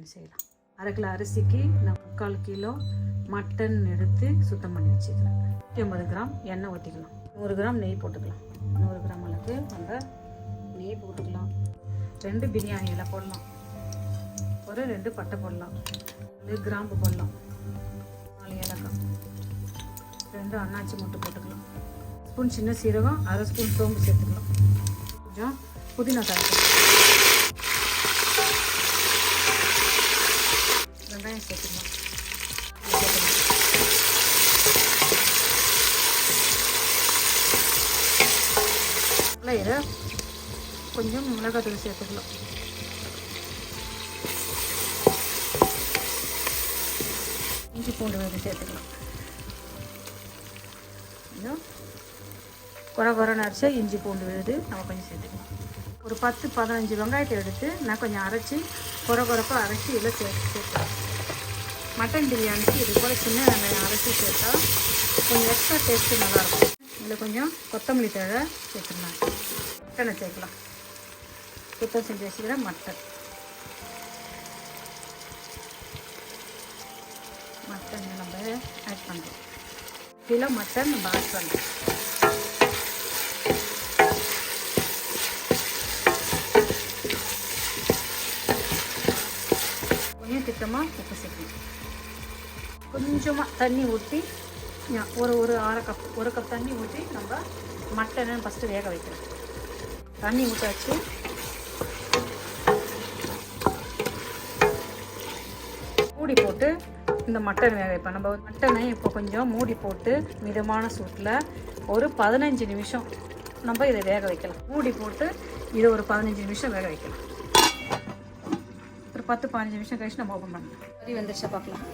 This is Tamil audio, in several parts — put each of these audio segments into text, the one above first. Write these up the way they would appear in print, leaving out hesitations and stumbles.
பிரியாணி செய்யலாம். 1/2 கிலோ அரிசிக்கு நான் 3/4 கிலோ மட்டன் எடுத்து சுத்தம் பண்ணி வச்சுக்கிறேன். 150 கிராம் எண்ணெய் ஊற்றிக்கலாம். 100 கிராம் நெய் போட்டுக்கலாம். 100 கிராம் அளவுக்கு நம்ம நெய் போட்டுக்கலாம். 2 பிரியாணி இலை போடலாம். ஒரு 2 பட்டை போடலாம். 2 கிராம்பு போடலாம். 4 ஏலக்காய், 2 அன்னாச்சி முட்டை போட்டுக்கலாம். ஸ்பூன் சின்ன சீரகம், 1/2 ஸ்பூன் சோம்பு சேர்த்துக்கலாம். கொஞ்சம் புதினா தலை, வெங்காயம் சேர்த்துக்கலாம். இதை கொஞ்சம் மிளகாத்தூள் சேர்த்துக்கலாம். இஞ்சி பூண்டு விழுது சேர்த்துக்கலாம். இன்னும் குறை அரைச்சா இஞ்சி பூண்டு விழுது நம்ம கொஞ்சம் சேர்த்துக்கலாம். ஒரு 10-15 வெங்காயத்தை எடுத்து நான் கொஞ்சம் அரைச்சி குறைப்பாக அரைச்சி இதில் சேர்த்துக்கலாம். மட்டன் பிரியாணிக்கு இது போல் சின்ன வெங்காயம் அரைச்சி சேர்த்தா கொஞ்சம் எக்ஸ்ட்ரா டேஸ்ட்டு நல்லாயிருக்கும். இதில் கொஞ்சம் கொத்தமல்லி தழை சேர்த்துக்கலாம். மட்டனை சேர்க்கலாம். சுத்தம் செஞ்சு வச்சுக்கிற மட்டனை நம்ம ஆட் பண்ணுறோம். கிலோ மட்டன் நம்ம ஆட் பண்ணுறோம். கொஞ்சம் திட்டமாக உப்பு சேர்க்கணும். கொஞ்சமாக தண்ணி ஊற்றி ஒரு அரை கப் 1 கப் தண்ணி ஊற்றி நம்ம மட்டனை ஃபஸ்ட்டு வேக வைக்கிறோம். தண்ணி ஊற்றாச்சு. மூடி போட்டு இந்த மட்டன் வேக வைப்போம். நம்ம மட்டனை இப்போ கொஞ்சம் மூடி போட்டு மிதமான சூட்டில் ஒரு 15 நிமிஷம் நம்ம இதை வேக வைக்கலாம். மூடி போட்டு இதை ஒரு 15 நிமிஷம் வேக வைக்கலாம். ஒரு 10-15 நிமிஷம் கழிச்சு நம்ம ஓப்பன் பண்ணலாம். கறி வெந்துருச்சா பார்க்கலாம்.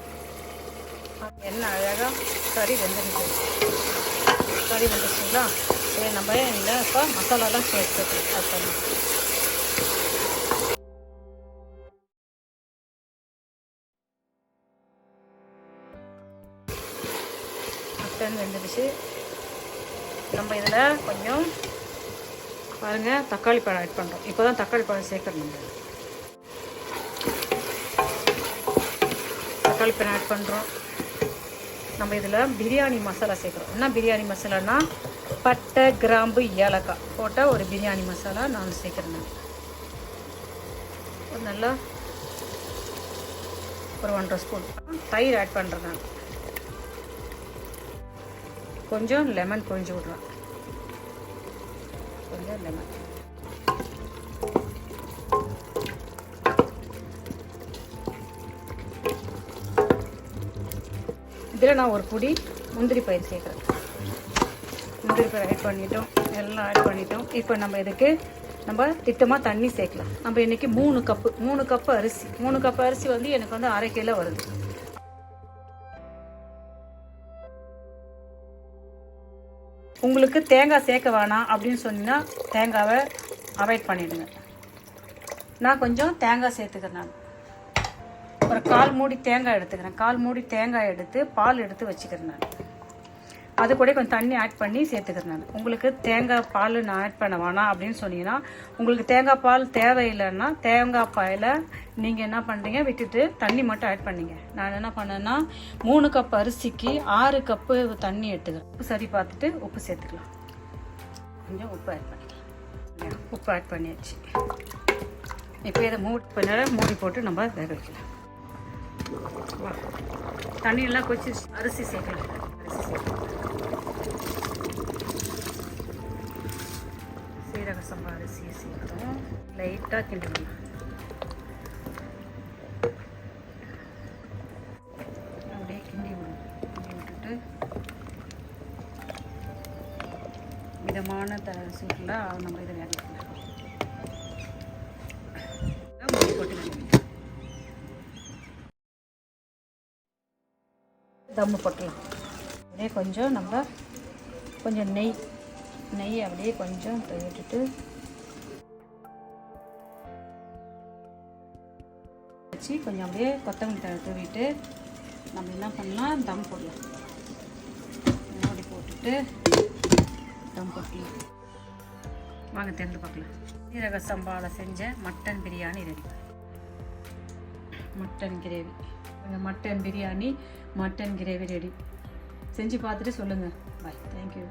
எண்ணெய் அழகாக கறி வெந்துருச்சு. கறி வெந்துருச்சுங்களா? சரி, நம்ம இந்த இப்போ மசாலாலாம் சேர்த்துக்கலாம். அது பண்ணி மட்டன் வெந்துடுச்சு. நம்ம இதில் கொஞ்சம் பாருங்கள் தக்காளி பழம் ஆட் பண்ணுறோம். இப்போ தான் தக்காளி பழம் சேர்க்கணும். தக்காளி பழம் ஆட் பண்ணுறோம். நம்ம இதில் பிரியாணி மசாலா சேர்க்குறோம். என்ன பிரியாணி மசாலானா பட்டை, கிராம்பு, ஏலக்காய் போட்ட ஒரு பிரியாணி மசாலா நான் சேர்க்குறேன். ஒரு நல்லா ஒரு 1.5 ஸ்பூன் தயிர் ஆட் பண்ணுறேன். நான் கொஞ்சம் லெமன் புழிஞ்சு விட்றேன். கொஞ்சம் லெமன். இதில் நான் ஒரு பொடி முந்திரி பயிர் சேர்க்குறேன். முந்திரி பயிர் ஆட் பண்ணிட்டோம். எல்லாம் ஆட் பண்ணிட்டோம். இப்போ நம்ம இதுக்கு நம்ம திட்டமாக தண்ணி சேர்க்கலாம். நம்ம இன்றைக்கி 3 கப்பு அரிசி. 3 கப்பு அரிசி வந்து எனக்கு வந்து 1/2 கிலோ வருது. உங்களுக்கு தேங்காய் சேர்க்க வேணாம் அப்படின்னு சொன்னீங்கன்னா தேங்காவை அவாய்ட் பண்ணிவிடுங்க. நான் கொஞ்சம் தேங்காய் சேர்த்துக்கிறேன். நான் ஒரு 1/4 மூடி தேங்காய் எடுத்துக்கிறேன். 1/4 மூடி தேங்காய் எடுத்து பால் எடுத்து வச்சுக்கிறேன். நான் அது கூட கொஞ்சம் தண்ணி ஆட் பண்ணி சேர்த்துக்கிறேன். நான் உங்களுக்கு தேங்காய் பால் நான் ஆட் பண்ண வேணாம் அப்படின்னு சொன்னீங்கன்னா, உங்களுக்கு தேங்காய் பால் தேவையில்லைன்னா தேங்காய் பாலை நீங்கள் என்ன பண்ணுறீங்க விட்டுட்டு தண்ணி மட்டும் ஆட் பண்ணிங்க. நான் என்ன பண்ணேன்னா 3 கப் அரிசிக்கு 6 கப்பு தண்ணி எடுத்துக்கிறேன். உப்பு சரி பார்த்துட்டு உப்பு சேர்த்துக்கலாம். கொஞ்சம் உப்பு ஆட் பண்ணிக்கலாம். உப்பு ஆட் பண்ணியாச்சு. இப்போ இதை மூடி போட்டு நம்ம வேக வைக்கலாம். தண்ணியெல்லாம் கொச்சி அரிசி சேர்க்கலாம். சீரக சம்பா அரிசியை சேர்த்தோம். லைட்டாக கிண்டிடலாம். அப்படியே கிண்டி விட்டுட்டு மிதமான சூட்டில் நம்ம இதை வேக வைக்கலாம். போட்டு தம்மு போட்டலாம். அப்படியே கொஞ்சம் நம்ம கொஞ்சம் நெய் அப்படியே கொஞ்சம் விட்டுட்டு வச்சு கொஞ்சம் அப்படியே கொத்தமல்லி தழை தூவிட்டு நம்ம என்ன பண்ணலாம், தம் போடலாம். மூடி போட்டுட்டு தம் போட்டலாம். வாங்க திறந்து பார்க்கலாம். சீரக சம்பாவில் செஞ்ச mutton biryani ready. Mutton gravy, mutton biryani, mutton gravy ready. செஞ்சு பார்த்துட்டு சொல்லுங்கள். பாய், தேங்க்யூ.